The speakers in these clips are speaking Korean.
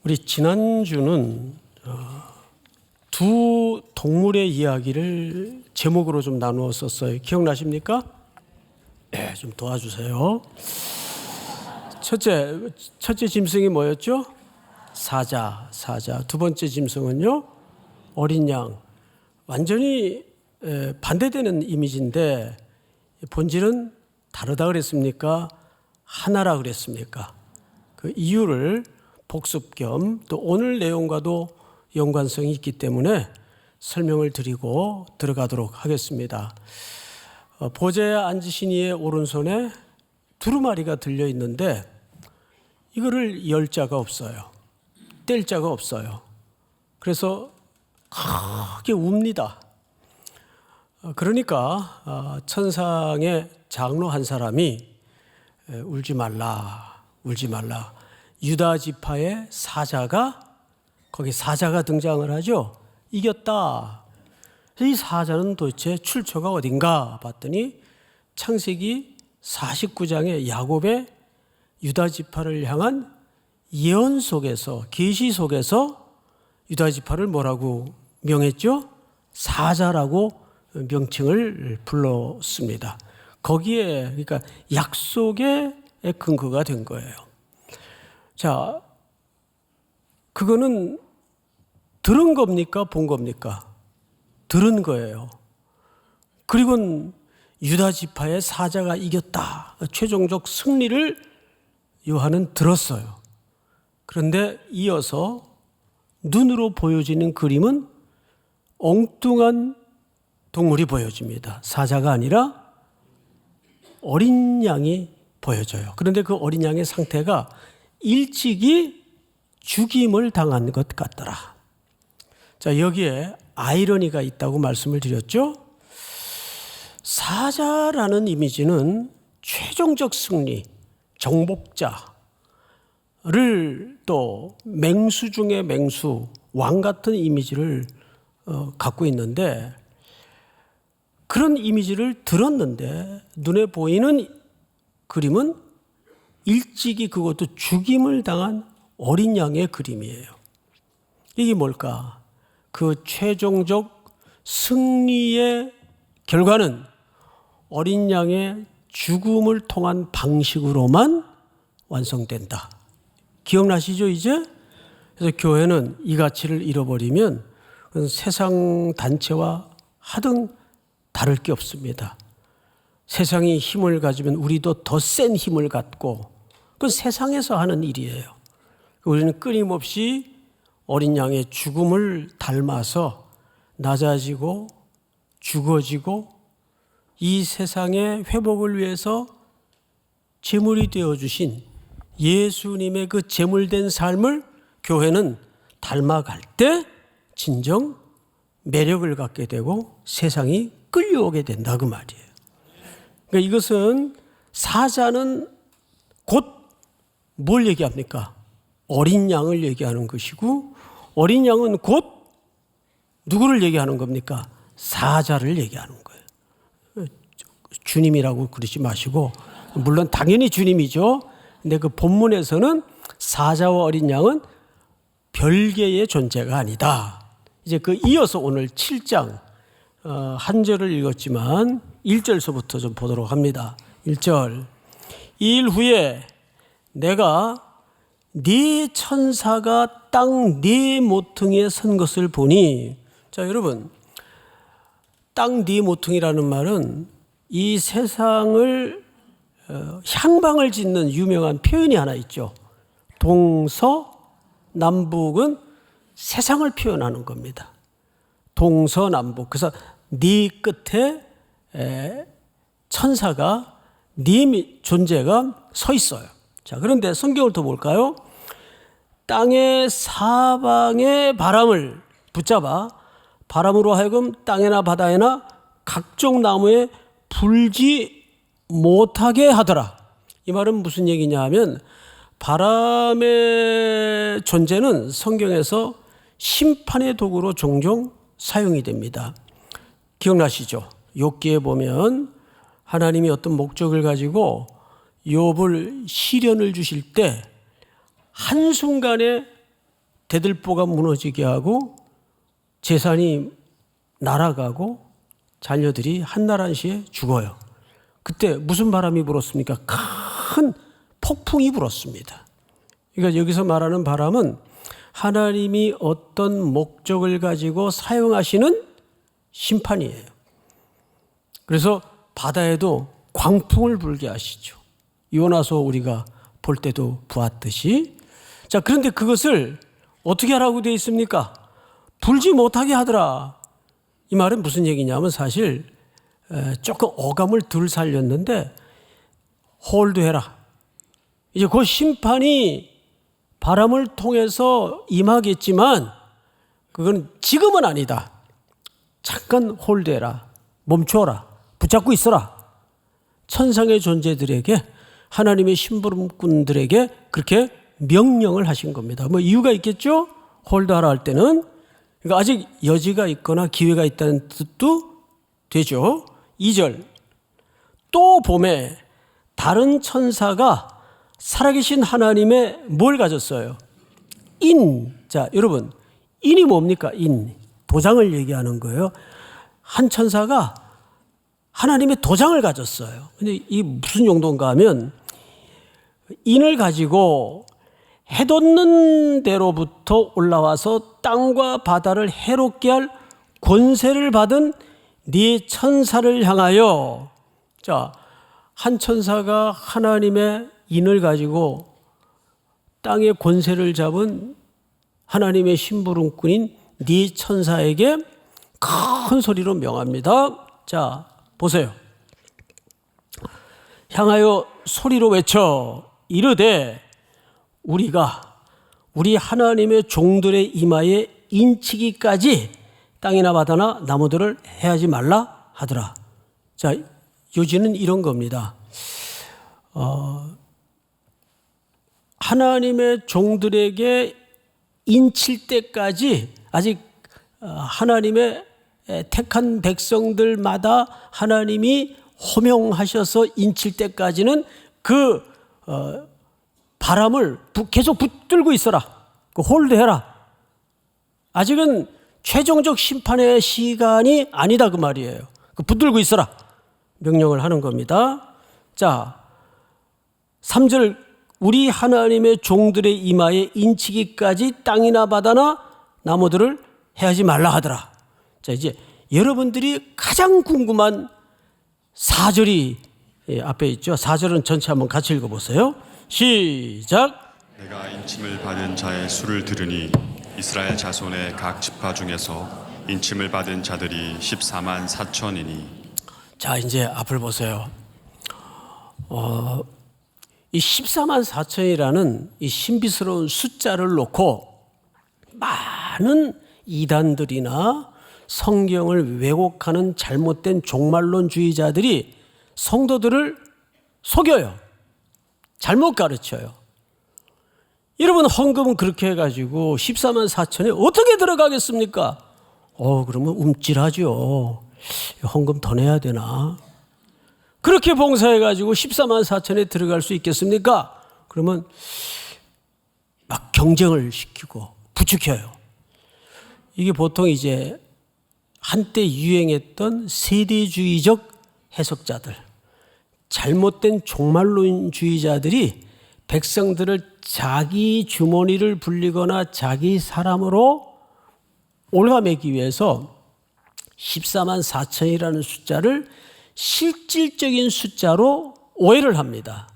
우리 지난주는 두 동물의 이야기를 제목으로 좀 나누었었어요. 기억나십니까? 네, 좀 도와주세요. 첫째 짐승이 뭐였죠? 사자. 두 번째 짐승은요? 어린 양. 완전히 반대되는 이미지인데 본질은 다르다 그랬습니까? 하나라 그랬습니까? 그 이유를 복습 겸 또 오늘 내용과도 연관성이 있기 때문에 설명을 드리고 들어가도록 하겠습니다. 보좌에 앉으신 이의 오른손에 두루마리가 들려 있는데 이거를 열 자가 없어요. 뗄 자가 없어요. 그래서 크게 웁니다. 그러니까 천상의 장로 한 사람이 울지 말라. 유다 지파의 사자가 거기 사자가 등장을 하죠. 이겼다. 이 사자는 도대체 출처가 어딘가 봤더니 창세기 49장의 야곱의 유다 지파를 향한 예언 속에서 계시 속에서 유다 지파를 뭐라고 명했죠? 사자라고 명칭을 불렀습니다. 거기에 그러니까 약속의 근거가 된 거예요. 자, 그거는 들은 겁니까? 본 겁니까? 들은 거예요. 그리고 유다 지파의 사자가 이겼다. 최종적 승리를 요한은 들었어요. 그런데 이어서 눈으로 보여지는 그림은 엉뚱한 동물이 보여집니다. 사자가 아니라 어린 양이 보여져요. 그런데 그 어린 양의 상태가 일찍이 죽임을 당한 것 같더라. 자, 여기에 아이러니가 있다고 말씀을 드렸죠. 사자라는 이미지는 최종적 승리, 정복자를 또 맹수 중에 맹수, 왕 같은 이미지를 갖고 있는데 그런 이미지를 들었는데 눈에 보이는 그림은 일찍이 그것도 죽임을 당한 어린 양의 그림이에요. 이게 뭘까? 그 최종적 승리의 결과는 어린 양의 죽음을 통한 방식으로만 완성된다. 기억나시죠, 이제? 그래서 교회는 이 가치를 잃어버리면 그건 세상 단체와 하등 다를 게 없습니다. 세상이 힘을 가지면 우리도 더 센 힘을 갖고 그건 세상에서 하는 일이에요. 우리는 끊임없이 어린 양의 죽음을 닮아서 낮아지고 죽어지고 이 세상의 회복을 위해서 제물이 되어주신 예수님의 그 제물된 삶을 교회는 닮아갈 때 진정 매력을 갖게 되고 세상이 끌려오게 된다 그 말이에요. 그러니까 이것은 사자는 곧 뭘 얘기합니까? 어린 양을 얘기하는 것이고 어린 양은 곧 누구를 얘기하는 겁니까? 사자를 얘기하는 거예요. 주님이라고 그러지 마시고 물론 당연히 주님이죠. 근데 그 본문에서는 사자와 어린 양은 별개의 존재가 아니다. 이제 그 이어서 오늘 7장 한 절을 읽었지만 1절서부터 좀 보도록 합니다. 1절 이 일 후에 내가 네 천사가 땅 네 모퉁이에 선 것을 보니 자 여러분 땅 네 모퉁이라는 말은 이 세상을 향방을 짓는 유명한 표현이 하나 있죠. 동서남북은 세상을 표현하는 겁니다. 동서남북. 그래서 네 끝에 천사가 네 존재가 서 있어요. 자, 그런데 성경을 더 볼까요? 땅의 사방의 바람을 붙잡아 바람으로 하여금 땅에나 바다에나 각종 나무에 불지 못하게 하더라. 이 말은 무슨 얘기냐 하면 바람의 존재는 성경에서 심판의 도구로 종종 사용이 됩니다. 기억나시죠? 욥기에 보면 하나님이 어떤 목적을 가지고 욥을 시련을 주실 때 한순간에 대들보가 무너지게 하고 재산이 날아가고 자녀들이 한나라시에 죽어요. 그때 무슨 바람이 불었습니까? 큰 폭풍이 불었습니다. 그러니까 여기서 말하는 바람은 하나님이 어떤 목적을 가지고 사용하시는 심판이에요. 그래서 바다에도 광풍을 불게 하시죠. 요나서 우리가 볼 때도 보았듯이. 자, 그런데 그것을 어떻게 하라고 되어 있습니까? 불지 못하게 하더라. 이 말은 무슨 얘기냐면 사실 조금 어감을 덜 살렸는데 홀드해라. 이제 그 심판이 바람을 통해서 임하겠지만 그건 지금은 아니다. 잠깐 홀드해라. 멈춰라. 붙잡고 있어라. 천상의 존재들에게 하나님의 심부름꾼들에게 그렇게 명령을 하신 겁니다. 뭐 이유가 있겠죠? 홀드하라 할 때는. 그러니까 아직 여지가 있거나 기회가 있다는 뜻도 되죠. 2절. 또 봄에 다른 천사가 살아계신 하나님의 뭘 가졌어요? 자, 여러분, 인이 뭡니까? 도장을 얘기하는 거예요. 한 천사가 하나님의 도장을 가졌어요. 근데 이 무슨 용도인가 하면 인을 가지고 해 돋는 데로부터 올라와서 땅과 바다를 해롭게 할 권세를 받은 네 천사를 향하여, 자, 한 천사가 하나님의 인을 가지고 땅의 권세를 잡은 하나님의 심부름꾼인 네 천사에게 큰 소리로 명합니다. 자, 보세요. 향하여 소리로 외쳐 이르되 우리가 우리 하나님의 종들의 이마에 인치기까지 땅이나 바다나 나무들을 해하지 말라 하더라. 자, 요지는 이런 겁니다. 하나님의 종들에게 인칠 때까지 아직 하나님의 택한 백성들마다 하나님이 호명하셔서 인칠 때까지는 그 바람을 계속 붙들고 있어라. 홀드해라. 아직은 최종적 심판의 시간이 아니다 그 말이에요. 붙들고 있어라. 명령을 하는 겁니다. 자, 3절 우리 하나님의 종들의 이마에 인치기까지 땅이나 바다나 나무들을 해하지 말라 하더라. 자, 이제 여러분들이 가장 궁금한 4절이 앞에 있죠. 4절은 전체 한번 같이 읽어보세요. 시작. 내가 인침을 받은 자의 수를 들으니 이스라엘 자손의 각 지파 중에서 인침을 받은 자들이 14만 4천이니. 자, 이제 앞을 보세요. 이 14만 4천이라는 이 신비스러운 숫자를 놓고 많은 이단들이나 성경을 왜곡하는 잘못된 종말론주의자들이 성도들을 속여요. 잘못 가르쳐요. 여러분, 헌금은 그렇게 해가지고 14만 4천에 어떻게 들어가겠습니까? 그러면 움찔하죠. 헌금 더 내야 되나? 그렇게 봉사해가지고 14만 4천에 들어갈 수 있겠습니까? 그러면 막 경쟁을 시키고 부추겨요. 이게 보통 이제 한때 유행했던 세대주의적 해석자들, 잘못된 종말론주의자들이 백성들을 자기 주머니를 불리거나 자기 사람으로 올가매기 위해서 14만 4천이라는 숫자를 실질적인 숫자로 오해를 합니다.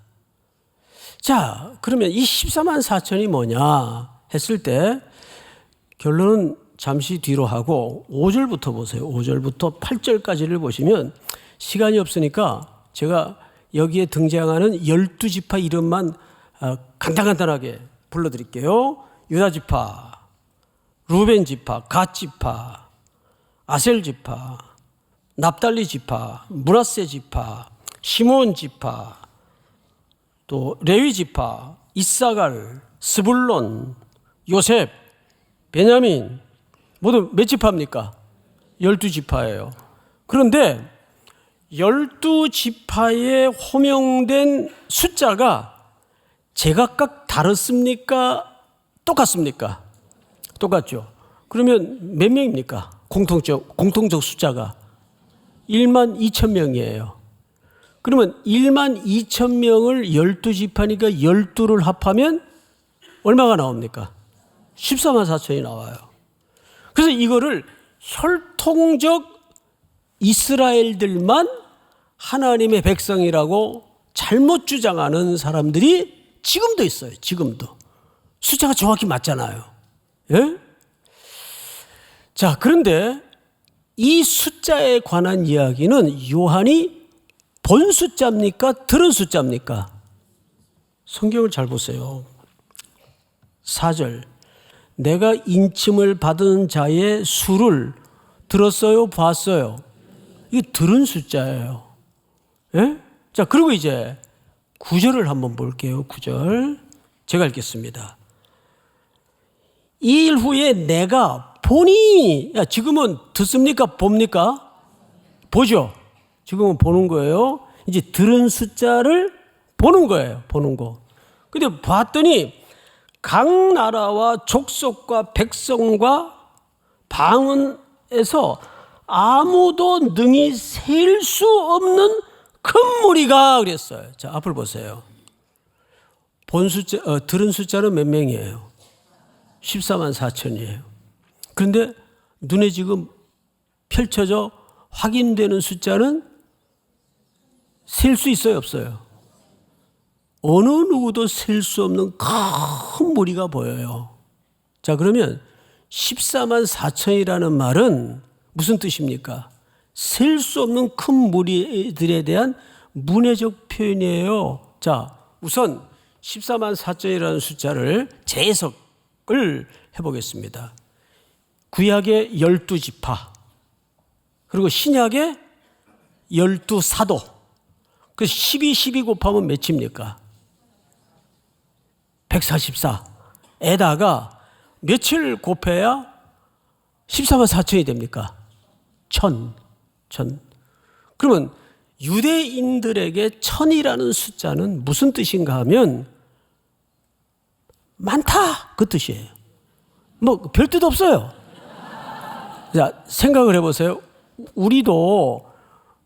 자, 그러면 이 14만 4천이 뭐냐 했을 때 결론은 잠시 뒤로 하고 5절부터 보세요. 5절부터 8절까지를 보시면 시간이 없으니까 제가 여기에 등장하는 12지파 이름만 간단하게 불러드릴게요. 유다지파, 루벤지파, 갓지파, 아셀지파, 납달리지파, 므낫세지파, 시몬지파, 또 레위지파, 이사갈, 스불론, 요셉, 베냐민 모두 몇 지파입니까? 12지파예요. 그런데 12지파에 호명된 숫자가 제각각 다릅니까? 똑같습니까? 똑같죠. 그러면 몇 명입니까? 공통적 숫자가 1만 2천 명이에요. 그러면 1만 2천 명을 12지파니까 12를 합하면 얼마가 나옵니까? 14만 4천이 나와요. 그래서 이거를 혈통적 이스라엘들만 하나님의 백성이라고 잘못 주장하는 사람들이 지금도 있어요. 지금도. 숫자가 정확히 맞잖아요. 예? 자, 그런데 이 숫자에 관한 이야기는 요한이 본 숫자입니까? 들은 숫자입니까? 성경을 잘 보세요. 4절. 내가 인침을 받은 자의 수를 들었어요? 봤어요? 이게 들은 숫자예요. 예? 자, 그리고 이제 9절을 한번 볼게요. 9절. 제가 읽겠습니다. 이 일 후에 내가 보니, 지금은 듣습니까? 봅니까? 보죠. 지금은 보는 거예요. 이제 들은 숫자를 보는 거예요. 보는 거. 근데 봤더니 각 나라와 족속과 백성과 방언에서 아무도 능히 셀 수 없는 큰 무리가 그랬어요. 자, 앞을 보세요. 들은 숫자는 몇 명이에요? 14만 4천이에요. 그런데 눈에 지금 펼쳐져 확인되는 숫자는 셀 수 있어요, 없어요? 어느 누구도 셀 수 없는 큰 무리가 보여요. 자, 그러면 14만 4천이라는 말은 무슨 뜻입니까? 셀 수 없는 큰 무리들에 대한 문해적 표현이에요. 자, 우선 14만 4천이라는 숫자를 재해석을 해보겠습니다. 구약의 12지파, 그리고 신약의 12사도. 그 12 곱하면 몇입니까? 144에다가 며칠 곱해야 14만 4천이 됩니까? 1000. 그러면 유대인들에게 1000이라는 숫자는 무슨 뜻인가 하면 많다, 그 뜻이에요. 뭐 별 뜻 없어요. 자, 생각을 해보세요. 우리도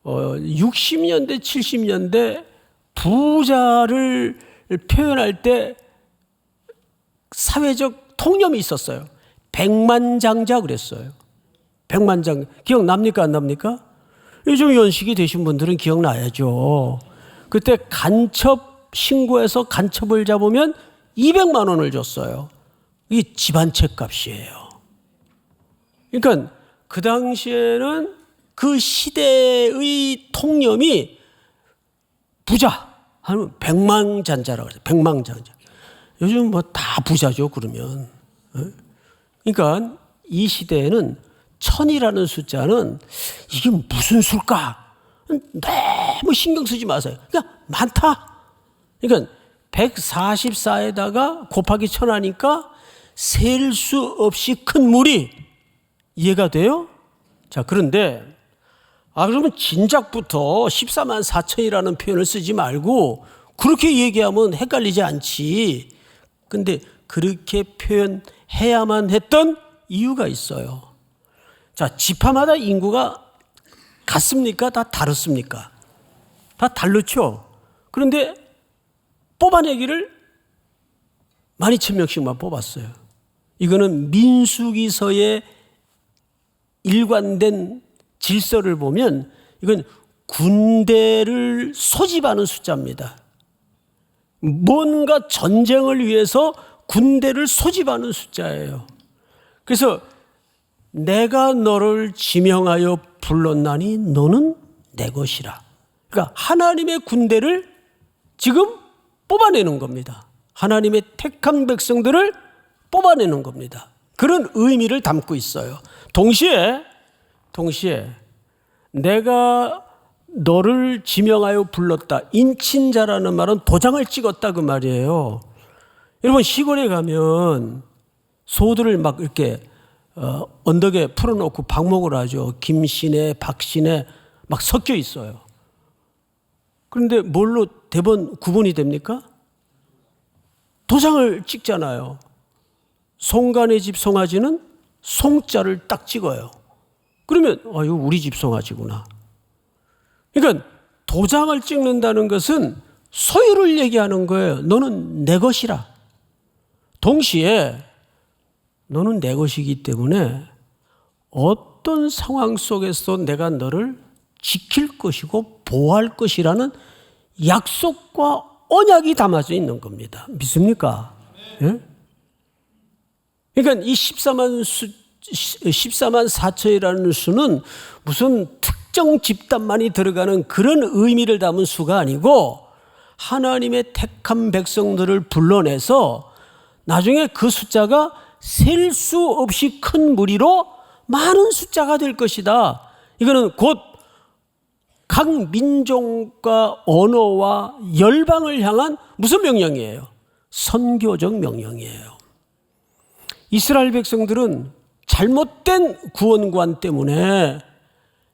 60년대, 70년대 부자를 표현할 때 사회적 통념이 있었어요. 백만장자 그랬어요. 백만장. 기억납니까? 안 납니까? 요즘 연식이 되신 분들은 기억나야죠. 그때 간첩 신고해서 간첩을 잡으면 200만 원을 줬어요. 이게 집안채 값이에요. 그러니까 그 당시에는 그 시대의 통념이 부자 하면 백만장자라고 그래요. 백만장자. 요즘 뭐 다 부자죠, 그러면. 그러니까 이 시대에는 1000이라는 숫자는 이게 무슨 수일까? 너무 신경 쓰지 마세요. 그러니까 많다. 그러니까 144에다가 곱하기 1000 하니까 셀 수 없이 큰 무리. 이해가 돼요? 자, 그런데 그러면 진작부터 14만 4천이라는 표현을 쓰지 말고 그렇게 얘기하면 헷갈리지 않지. 근데 그렇게 표현해야만 했던 이유가 있어요. 자, 지파마다 인구가 같습니까? 다 다릅니까? 다 다르죠. 그런데 뽑아내기를 12,000명씩만 뽑았어요. 이거는 민수기서의 일관된 질서를 보면 이건 군대를 소집하는 숫자입니다. 뭔가 전쟁을 위해서 군대를 소집하는 숫자예요. 그래서 내가 너를 지명하여 불렀나니 너는 내 것이라. 그러니까 하나님의 군대를 지금 뽑아내는 겁니다. 하나님의 택한 백성들을 뽑아내는 겁니다. 그런 의미를 담고 있어요. 동시에 내가 너를 지명하여 불렀다. 인친자라는 말은 도장을 찍었다 그 말이에요. 여러분 시골에 가면 소들을 막 이렇게 언덕에 풀어놓고 방목을 하죠. 김씨네 박씨네 막 섞여 있어요. 그런데 뭘로 대번 구분이 됩니까? 도장을 찍잖아요. 송간의 집 송아지는 송자를 딱 찍어요. 그러면 이거 우리 집 송아지구나. 그러니까 도장을 찍는다는 것은 소유를 얘기하는 거예요. 너는 내 것이라. 동시에 너는 내 것이기 때문에 어떤 상황 속에서 내가 너를 지킬 것이고 보호할 것이라는 약속과 언약이 담아져 있는 겁니다. 믿습니까? 예? 그러니까 이 14만 4천이라는 수는 무슨 특정 집단만이 들어가는 그런 의미를 담은 수가 아니고 하나님의 택한 백성들을 불러내서 나중에 그 숫자가 셀 수 없이 큰 무리로 많은 숫자가 될 것이다. 이거는 곧 각 민족과 언어와 열방을 향한 무슨 명령이에요? 선교적 명령이에요. 이스라엘 백성들은 잘못된 구원관 때문에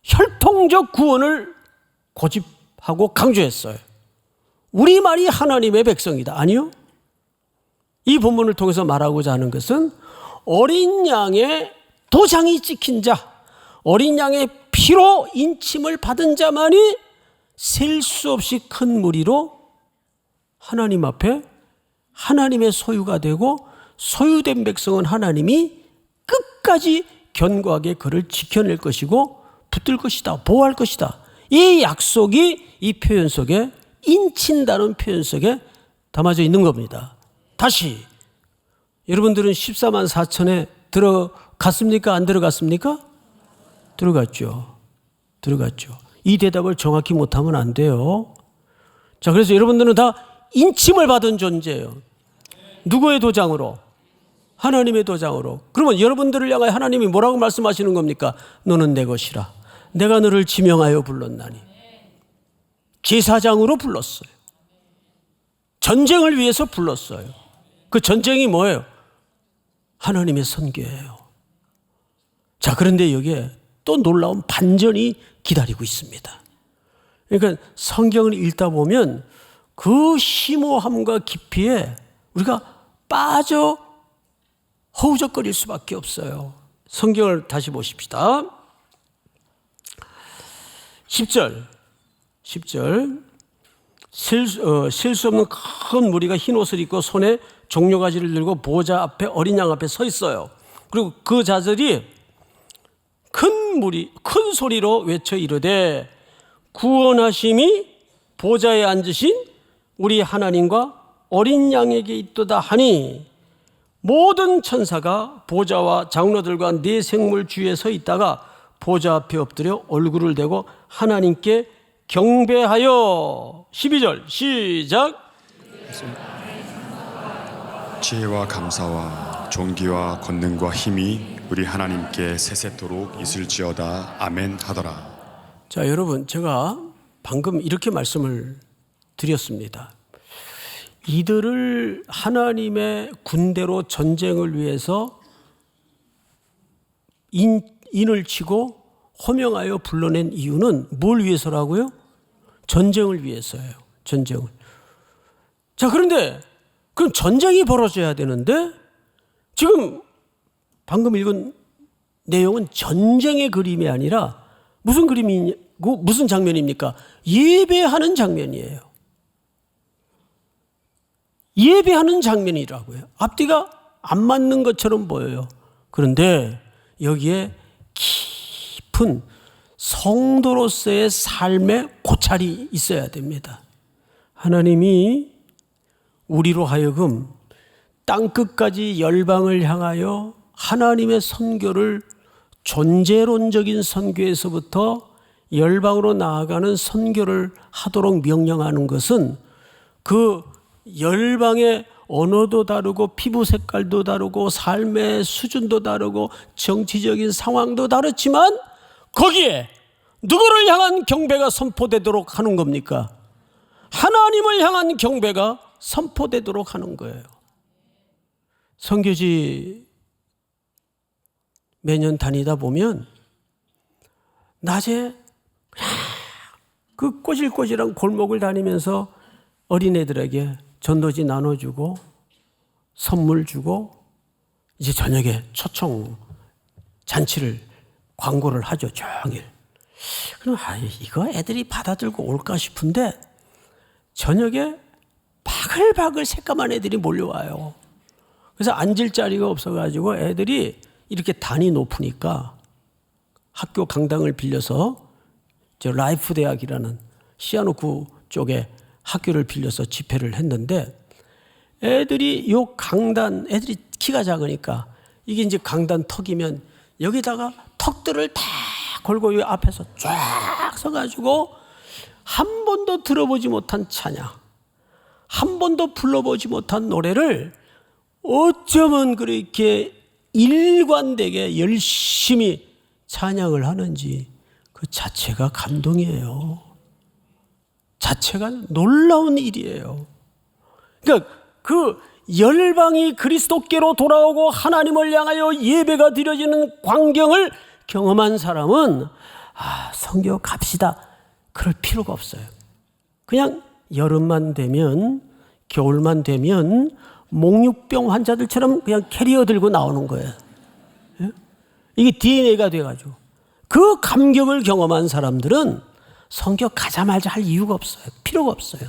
혈통적 구원을 고집하고 강조했어요. 우리만이 하나님의 백성이다. 아니요. 이 본문을 통해서 말하고자 하는 것은 어린 양의 도장이 찍힌 자, 어린 양의 피로 인침을 받은 자만이 셀 수 없이 큰 무리로 하나님 앞에 하나님의 소유가 되고 소유된 백성은 하나님이 끝까지 견고하게 그를 지켜낼 것이고 붙들 것이다, 보호할 것이다. 이 약속이 이 표현 속에 인친다는 표현 속에 담아져 있는 겁니다. 다시 여러분들은 14만 4천에 들어갔습니까? 안 들어갔습니까? 들어갔죠. 들어갔죠. 이 대답을 정확히 못하면 안 돼요. 자, 그래서 여러분들은 다 인침을 받은 존재예요. 누구의 도장으로? 하나님의 도장으로. 그러면 여러분들을 향하여 하나님이 뭐라고 말씀하시는 겁니까? 너는 내 것이라. 내가 너를 지명하여 불렀나니. 제사장으로 불렀어요. 전쟁을 위해서 불렀어요. 그 전쟁이 뭐예요? 하나님의 선교예요. 자, 그런데 여기에 또 놀라운 반전이 기다리고 있습니다. 그러니까 성경을 읽다 보면 그 심오함과 깊이에 우리가 빠져 허우적거릴 수밖에 없어요. 성경을 다시 보십시다. 10절 셀 수 없는 큰 무리가 흰 옷을 입고 손에 종려가지를 들고 보호자 앞에 어린 양 앞에 서 있어요. 그리고 그 자들이 큰 소리로 외쳐 이르되 구원하심이 보좌에 앉으신 우리 하나님과 어린 양에게 있도다 하니 모든 천사가 보좌와 장로들과 네 생물 주위에 서 있다가 보좌 앞에 엎드려 얼굴을 대고 하나님께 경배하여 12절 시작. 지혜와 감사와 존귀와 권능과 힘이 우리 하나님께 세세토록 있을지어다. 아멘 하더라. 자, 여러분, 제가 방금 이렇게 말씀을 드렸습니다. 이들을 하나님의 군대로 전쟁을 위해서 인을 치고 호명하여 불러낸 이유는 뭘 위해서라고요? 전쟁을 위해서예요. 전쟁을. 자, 그런데 그럼 전쟁이 벌어져야 되는데 지금 방금 읽은 내용은 전쟁의 그림이 아니라 무슨 그림이고 무슨 장면입니까? 예배하는 장면이에요. 예배하는 장면이라고요. 앞뒤가 안 맞는 것처럼 보여요. 그런데 여기에 깊은 성도로서의 삶의 고찰이 있어야 됩니다. 하나님이 우리로 하여금 땅끝까지 열방을 향하여 하나님의 선교를 존재론적인 선교에서부터 열방으로 나아가는 선교를 하도록 명령하는 것은 그 열방의 언어도 다르고 피부 색깔도 다르고 삶의 수준도 다르고 정치적인 상황도 다르지만 거기에 누구를 향한 경배가 선포되도록 하는 겁니까? 하나님을 향한 경배가 선포되도록 하는 거예요. 선교지 매년 다니다 보면 낮에 그 꼬질꼬질한 골목을 다니면서 어린애들에게 전도지 나눠주고 선물 주고 이제 저녁에 초청 잔치를 광고를 하죠. 종일. 그럼 이거 애들이 받아들고 올까 싶은데 저녁에 바글바글 새까만 애들이 몰려와요. 그래서 앉을 자리가 없어가지고 애들이 이렇게 단이 높으니까 학교 강당을 빌려서 저 라이프 대학이라는 시아노쿠 쪽에 학교를 빌려서 집회를 했는데 애들이 요 강단, 애들이 키가 작으니까 이게 이제 강단 턱이면 여기다가 턱들을 다 걸고 이 앞에서 쫙 서가지고 한 번도 들어보지 못한 찬양, 한 번도 불러보지 못한 노래를 어쩌면 그렇게 일관되게 열심히 찬양을 하는지 그 자체가 감동이에요. 자체가 놀라운 일이에요. 그러니까 그 열방이 그리스도께로 돌아오고 하나님을 향하여 예배가 드려지는 광경을 경험한 사람은 선교 갑시다 그럴 필요가 없어요. 그냥 여름만 되면 겨울만 되면 목육병 환자들처럼 그냥 캐리어 들고 나오는 거예요. 이게 DNA가 돼가지고 그 감격을 경험한 사람들은 선교 가자마자 할 이유가 없어요. 필요가 없어요.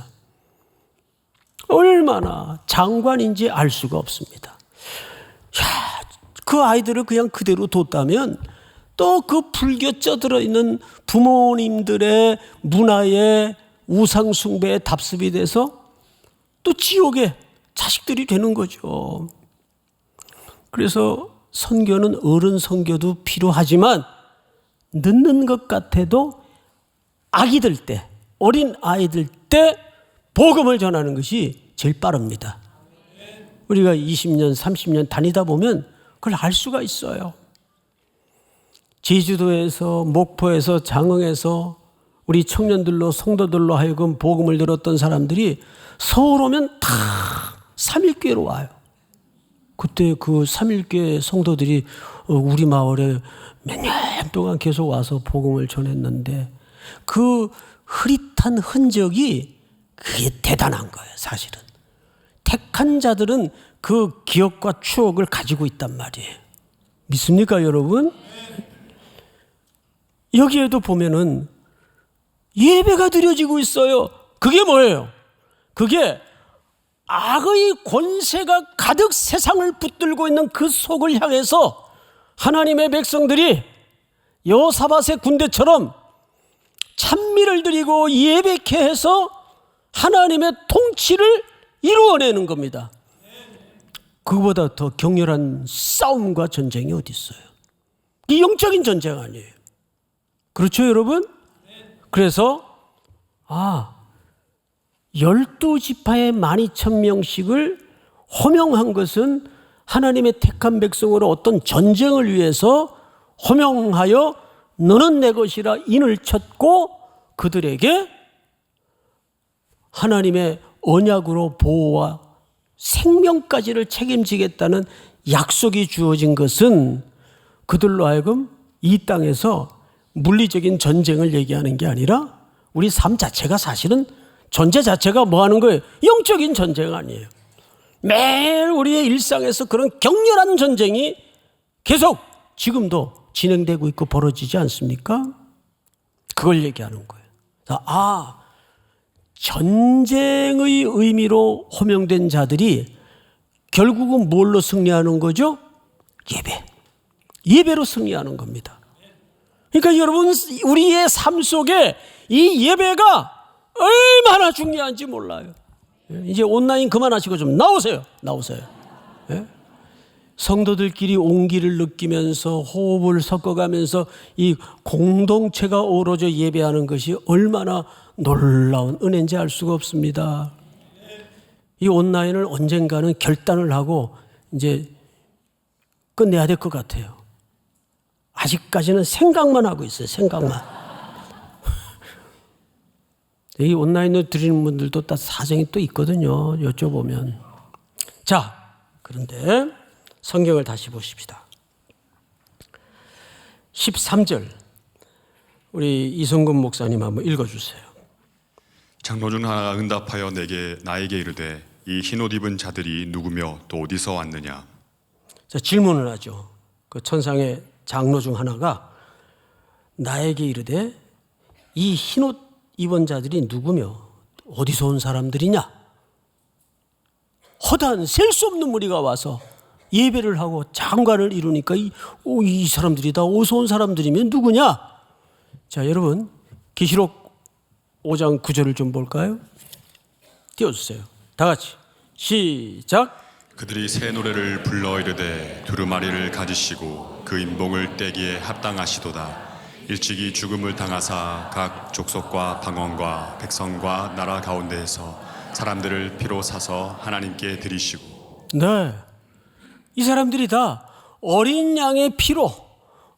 얼마나 장관인지 알 수가 없습니다. 그 아이들을 그냥 그대로 뒀다면 또 그 불교 쪄들어 있는 부모님들의 문화에 우상숭배에 답습이 돼서 또 지옥의 자식들이 되는 거죠. 그래서 선교는 어른 선교도 필요하지만 늦는 것 같아도 아기들 때, 어린 아이들 때 복음을 전하는 것이 제일 빠릅니다. 우리가 20년, 30년 다니다 보면 그걸 알 수가 있어요. 제주도에서, 목포에서, 장흥에서 우리 청년들로, 성도들로 하여금 복음을 들었던 사람들이 서울 오면 다 3일교회로 와요. 그때 그 3일교회 성도들이 우리 마을에 몇 년 동안 계속 와서 복음을 전했는데 그 흐릿한 흔적이 그게 대단한 거예요, 사실은. 택한 자들은 그 기억과 추억을 가지고 있단 말이에요. 믿습니까, 여러분? 여기에도 보면은 예배가 드려지고 있어요. 그게 뭐예요? 그게 악의 권세가 가득 세상을 붙들고 있는 그 속을 향해서 하나님의 백성들이 여호사밧의 군대처럼 찬미를 드리고 예배케 해서 하나님의 통치를 이루어내는 겁니다. 그거보다 더 격렬한 싸움과 전쟁이 어디 있어요? 이 영적인 전쟁 아니에요. 그렇죠, 여러분? 그래서 12지파의 12,000명씩을 호명한 것은 하나님의 택한 백성으로 어떤 전쟁을 위해서 호명하여 너는 내 것이라 인을 쳤고 그들에게 하나님의 언약으로 보호와 생명까지를 책임지겠다는 약속이 주어진 것은 그들로 하여금 이 땅에서 물리적인 전쟁을 얘기하는 게 아니라 우리 삶 자체가 사실은 존재 자체가 뭐 하는 거예요? 영적인 전쟁 아니에요. 매일 우리의 일상에서 그런 격렬한 전쟁이 계속 지금도 진행되고 있고 벌어지지 않습니까? 그걸 얘기하는 거예요. 전쟁의 의미로 호명된 자들이 결국은 뭘로 승리하는 거죠? 예배로 승리하는 겁니다. 그러니까 여러분, 우리의 삶 속에 이 예배가 얼마나 중요한지 몰라요. 이제 온라인 그만하시고 좀 나오세요. 예? 성도들끼리 온기를 느끼면서 호흡을 섞어가면서 이 공동체가 어우러져 예배하는 것이 얼마나 놀라운 은혜인지 알 수가 없습니다. 이 온라인을 언젠가는 결단을 하고 이제 끝내야 될 것 같아요. 아직까지는 생각만 하고 있어요. 생각만. 이 온라인으로 드리는 분들도 다 사정이 또 있거든요. 여쭤보면. 자, 그런데 성경을 다시 보십시다. 13절 우리 이성근 목사님 한번 읽어주세요. 장로 중 하나가 응답하여 나에게 이르되 이 흰옷 입은 자들이 누구며 또 어디서 왔느냐? 자, 질문을 하죠. 그 천상의 장로 중 하나가 나에게 이르되 이 흰옷 입은 자들이 누구며 어디서 온 사람들이냐? 허다한 셀 수 없는 무리가 와서 예배를 하고 장관을 이루니까 이 사람들이 다 어디서 온 사람들이면 누구냐? 자, 여러분 계시록 5장 9절을 좀 볼까요? 띄워주세요. 다 같이 시작. 그들이 새 노래를 불러 이르되 두루마리를 가지시고 그 인봉을 떼기에 합당하시도다. 일찍이 죽음을 당하사 각 족속과 방언과 백성과 나라 가운데에서 사람들을 피로 사서 하나님께 드리시고. 네, 이 사람들이 다 어린 양의 피로,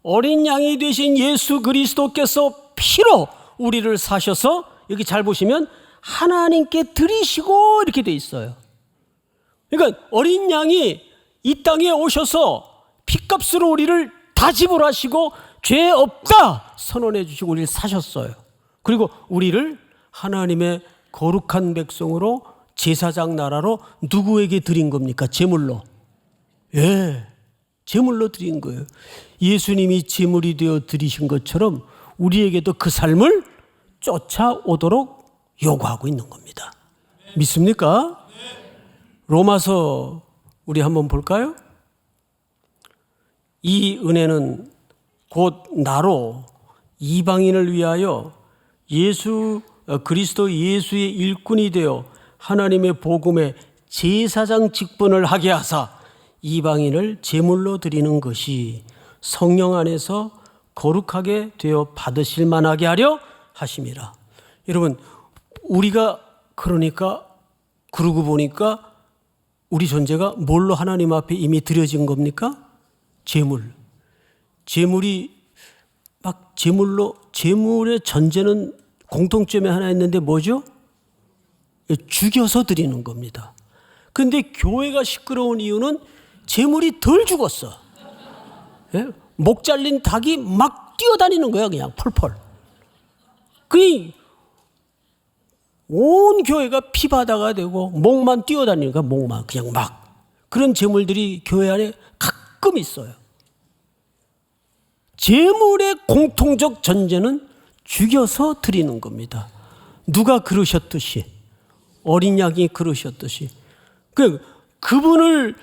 어린 양이 되신 예수 그리스도께서 피로 우리를 사셔서, 여기 잘 보시면 하나님께 드리시고 이렇게 돼 있어요. 그러니까 어린 양이 이 땅에 오셔서 피값으로 우리를 다 지불하시고 죄 없다 선언해 주시고 우리를 사셨어요. 그리고 우리를 하나님의 거룩한 백성으로 제사장 나라로 누구에게 드린 겁니까? 제물로. 예, 제물로 드린 거예요. 예수님이 제물이 되어 드리신 것처럼 우리에게도 그 삶을 쫓아오도록 요구하고 있는 겁니다. 믿습니까? 로마서 우리 한번 볼까요? 이 은혜는 곧 나로 이방인을 위하여 그리스도 예수의 일꾼이 되어 하나님의 복음의 제사장 직분을 하게 하사 이방인을 제물로 드리는 것이 성령 안에서 거룩하게 되어 받으실 만하게 하려 하심이라. 여러분, 우리가 그러니까 그러고 보니까 우리 존재가 뭘로 하나님 앞에 이미 드려진 겁니까? 제물. 제물이 막 제물의 전제는 공통점이 하나 있는데 뭐죠? 죽여서 드리는 겁니다. 근데 교회가 시끄러운 이유는 제물이 덜 죽었어. 예? 목 잘린 닭이 막 뛰어다니는 거야, 그냥 펄펄. 온 교회가 피바다가 되고 목만 뛰어다니니까 목만 그냥 막 그런 제물들이 교회 안에 가끔 있어요. 제물의 공통적 전제는 죽여서 드리는 겁니다. 누가 그러셨듯이, 어린 양이 그러셨듯이. 그분을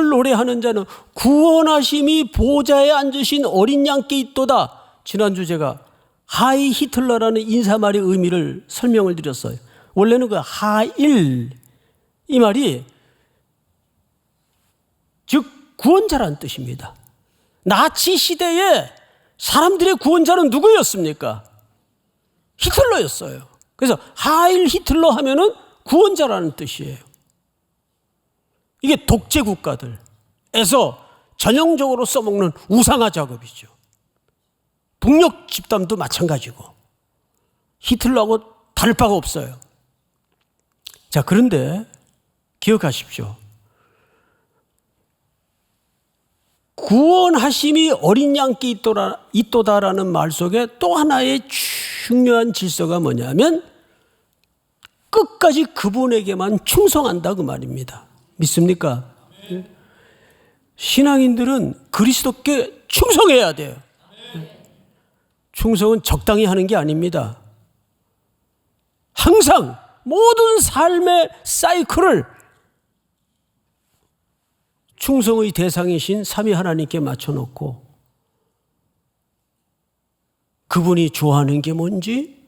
노래하는 자는 구원하심이 보좌에 앉으신 어린 양께 있도다. 지난주 제가 하이 히틀러라는 인사말의 의미를 설명을 드렸어요. 원래는 그 하일, 이 말이 즉 구원자란 뜻입니다. 나치 시대에 사람들의 구원자는 누구였습니까? 히틀러였어요. 그래서 하일 히틀러 하면은 구원자라는 뜻이에요. 이게 독재 국가들에서 전형적으로 써먹는 우상화 작업이죠. 북녘 집단도 마찬가지고 히틀러하고 다를 바가 없어요. 자, 그런데 기억하십시오. 구원하심이 어린 양께 있도다라는 말 속에 또 하나의 중요한 질서가 뭐냐면 끝까지 그분에게만 충성한다 그 말입니다. 믿습니까? 신앙인들은 그리스도께 충성해야 돼요. 충성은 적당히 하는 게 아닙니다. 항상 모든 삶의 사이클을 충성의 대상이신 삼위 하나님께 맞춰놓고 그분이 좋아하는 게 뭔지,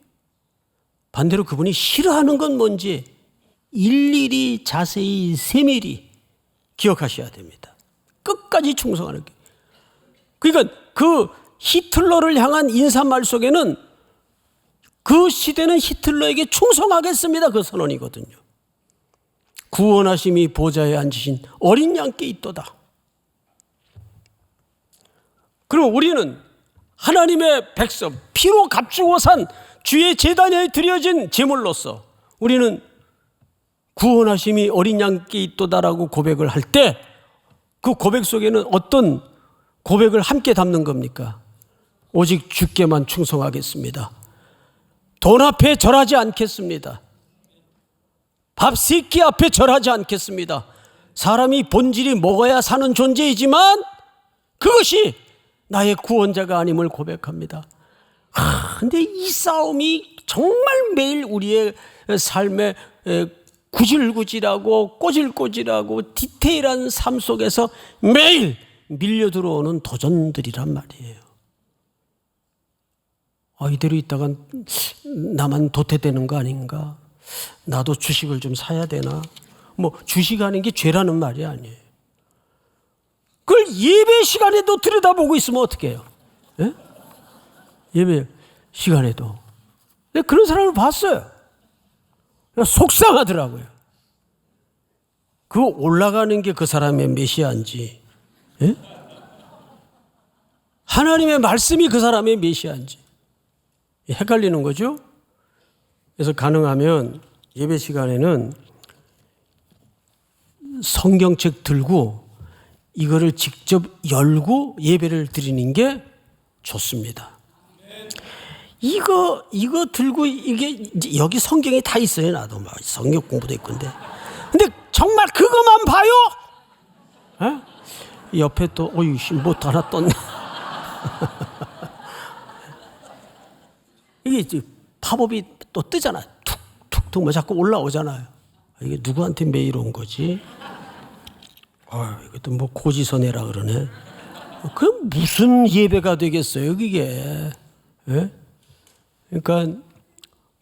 반대로 그분이 싫어하는 건 뭔지 일일이 자세히 세밀히 기억하셔야 됩니다. 끝까지 충성하는 게. 그러니까 그 히틀러를 향한 인사말 속에는 그 시대는 히틀러에게 충성하겠습니다. 그 선언이거든요. 구원하심이 보좌에 앉으신 어린 양께 있도다. 그럼 우리는 하나님의 백성, 피로 값주고 산 주의 제단에 드려진 제물로서 우리는 구원하심이 어린 양께 있도다라고 고백을 할 때 그 고백 속에는 어떤 고백을 함께 담는 겁니까? 오직 주께만 충성하겠습니다. 돈 앞에 절하지 않겠습니다. 밥 세 끼 앞에 절하지 않겠습니다. 사람이 본질이 먹어야 사는 존재이지만 그것이 나의 구원자가 아님을 고백합니다. 근데 이 싸움이 정말 매일 우리의 삶에 구질구질하고 꼬질꼬질하고 디테일한 삶 속에서 매일 밀려 들어오는 도전들이란 말이에요. 이대로 있다간 나만 도태되는 거 아닌가? 나도 주식을 좀 사야 되나? 주식하는 게 죄라는 말이 아니에요. 그걸 예배 시간에도 들여다보고 있으면 어떻게 해요? 예? 예배 시간에도. 근데 그런 사람을 봤어요. 속상하더라고요. 그 올라가는 게 그 사람의 메시아인지, 예? 하나님의 말씀이 그 사람의 메시아인지 헷갈리는 거죠. 그래서 가능하면 예배 시간에는 성경책 들고 이거를 직접 열고 예배를 드리는 게 좋습니다. 이거 들고 이게 여기 성경이 다 있어요. 나도 막 성경 공부도 있고 근데 정말 그것만 봐요? 에? 옆에 또 못 하나 떴네. 이게 팝업이 또 뜨잖아요. 툭툭툭 자꾸 올라오잖아요. 이게 누구한테 메일 온 거지? 이것도 고지서내라 그러네. 그 무슨 예배가 되겠어요, 그게? 예? 그러니까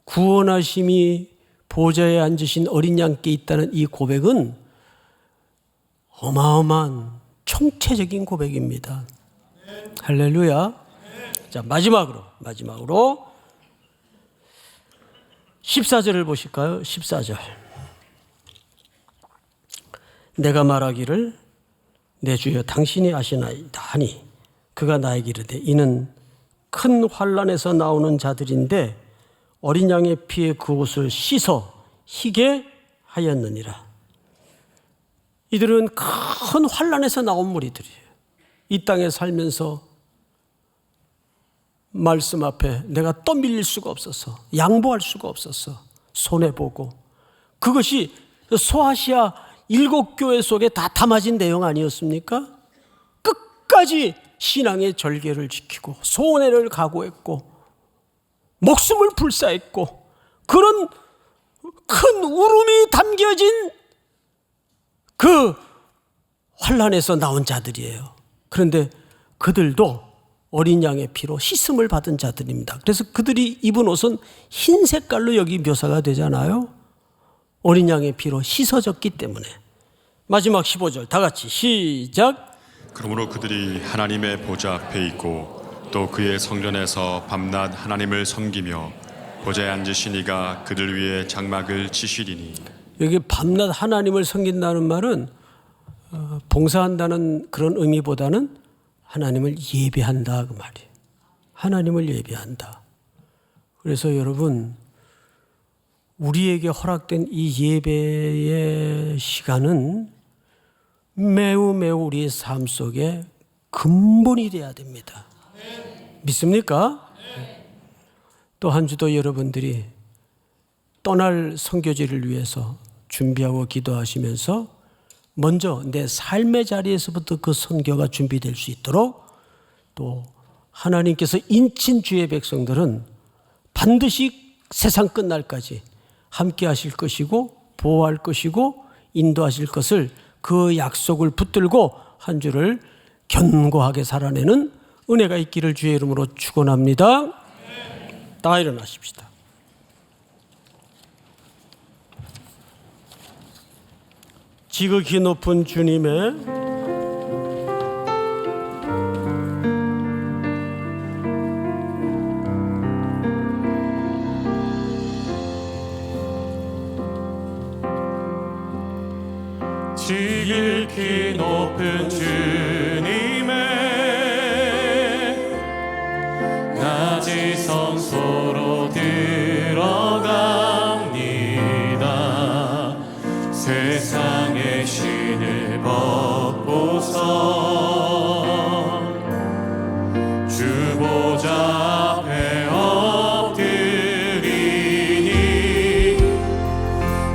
구원하심이 보좌에 앉으신 어린 양께 있다는 이 고백은 어마어마한 총체적인 고백입니다. 할렐루야. 자, 마지막으로 14절을 보실까요? 14절. 내가 말하기를 내 주여 당신이 아시나이다 하니 그가 나에게 이르되 이는 큰 환난에서 나오는 자들인데 어린 양의 피에 그 옷을 씻어 희게 하였느니라. 이들은 큰 환난에서 나온 무리들이에요. 이 땅에 살면서 말씀 앞에 내가 떠밀릴 수가 없어서 양보할 수가 없어서 손해보고 그것이 소아시아 7교회 속에 다 담아진 내용 아니었습니까? 끝까지 신앙의 절개를 지키고 손해를 각오했고 목숨을 불사했고 그런 큰 울음이 담겨진 그 환난에서 나온 자들이에요. 그런데 그들도 어린 양의 피로 씻음을 받은 자들입니다. 그래서 그들이 입은 옷은 흰 색깔로 여기 묘사가 되잖아요. 어린 양의 피로 씻어졌기 때문에. 마지막 15절 다 같이 시작. 그러므로 그들이 하나님의 보좌 앞에 있고 또 그의 성전에서 밤낮 하나님을 섬기며 보좌에 앉으신 이가 그들 위에 장막을 치시리니. 여기 밤낮 하나님을 섬긴다는 말은 봉사한다는 그런 의미보다는 하나님을 예배한다 그 말이에요. 하나님을 예배한다. 그래서 여러분 우리에게 허락된 이 예배의 시간은 매우 우리의 삶 속에 근본이 돼야 됩니다. 믿습니까? 또 한 주도 여러분들이 떠날 선교지를 위해서 준비하고 기도하시면서 먼저 내 삶의 자리에서부터 그 선교가 준비될 수 있도록 또 하나님께서 인친 주의 백성들은 반드시 세상 끝날까지 함께 하실 것이고 보호할 것이고 인도하실 것을 그 약속을 붙들고 한 주를 견고하게 살아내는 은혜가 있기를 주의 이름으로 축원합니다. 다 일어나십시다. 지극히 높은 주님의 지극히 높은 주님의 낮이 성소로 들어갑니다. 세상의 신을 벗고서 주 보좌 앞에 엎드리니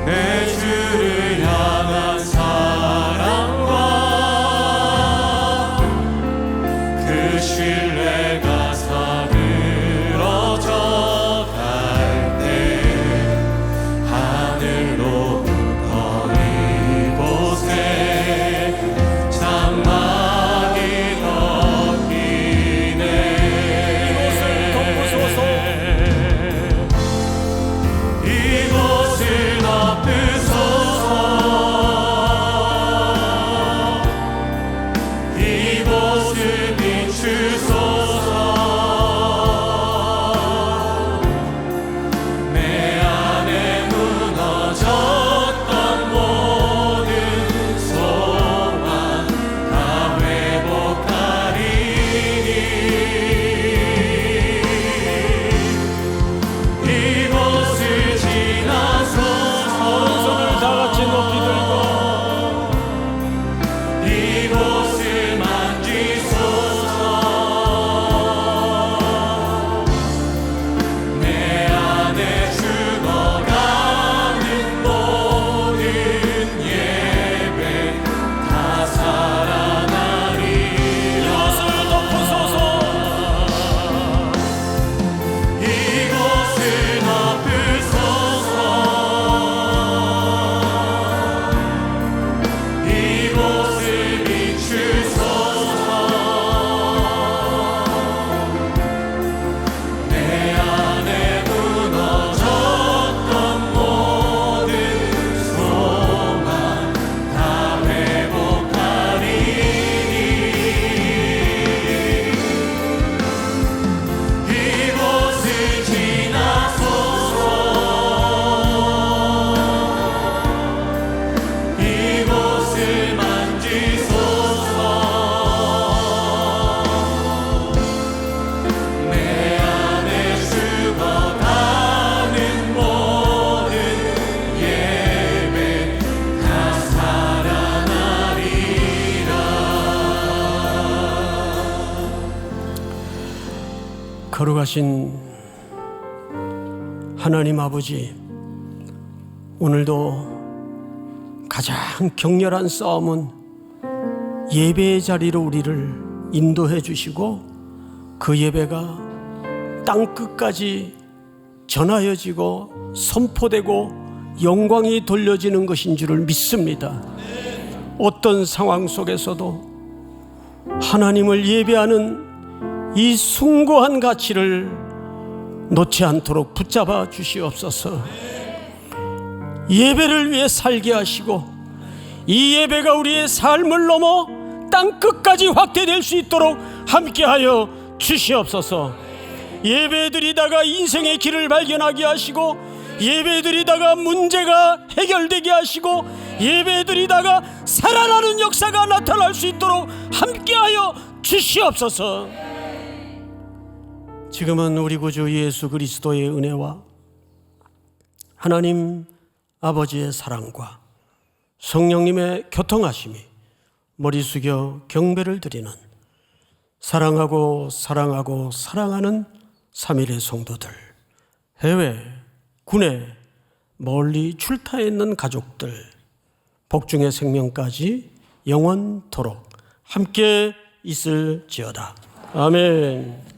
내 주를 향한 사랑 이곳을 비추소서. 내 안에 무너졌던 모든 소망 다 회복하리니 이곳을 지나서 손을 다 같이 높이 들고 이곳을 만지소서. 내 안에 죽어가는 모든 예배 다 살아나리라. 이곳을 덮으소서. 이곳을 덮으소서. 이곳을 비추소서. 내 안에 무너졌던 모든 소망 다 회복하리니 이곳을 지나소서. 이곳을 만지소서. 내 안에 죽어가는 모든 예배 다 살아나리라. 걸어가신 하나님 아버지, 오늘도 가장 격렬한 싸움은 예배의 자리로 우리를 인도해 주시고 그 예배가 땅끝까지 전하여지고 선포되고 영광이 돌려지는 것인 줄을 믿습니다. 어떤 상황 속에서도 하나님을 예배하는 이 숭고한 가치를 놓지 않도록 붙잡아 주시옵소서. 예배를 위해 살게 하시고 이 예배가 우리의 삶을 넘어 땅끝까지 확대될 수 있도록 함께하여 주시옵소서. 예배드리다가 인생의 길을 발견하게 하시고 예배드리다가 문제가 해결되게 하시고 예배드리다가 살아나는 역사가 나타날 수 있도록 함께하여 주시옵소서. 지금은 우리 구주 예수 그리스도의 은혜와 하나님 아버지의 사랑과 성령님의 교통하심이 머리 숙여 경배를 드리는 사랑하고 사랑하고 사랑하는 3일의 성도들, 해외, 군에 멀리 출타해 있는 가족들, 복중의 생명까지 영원토록 함께 있을지어다. 아멘.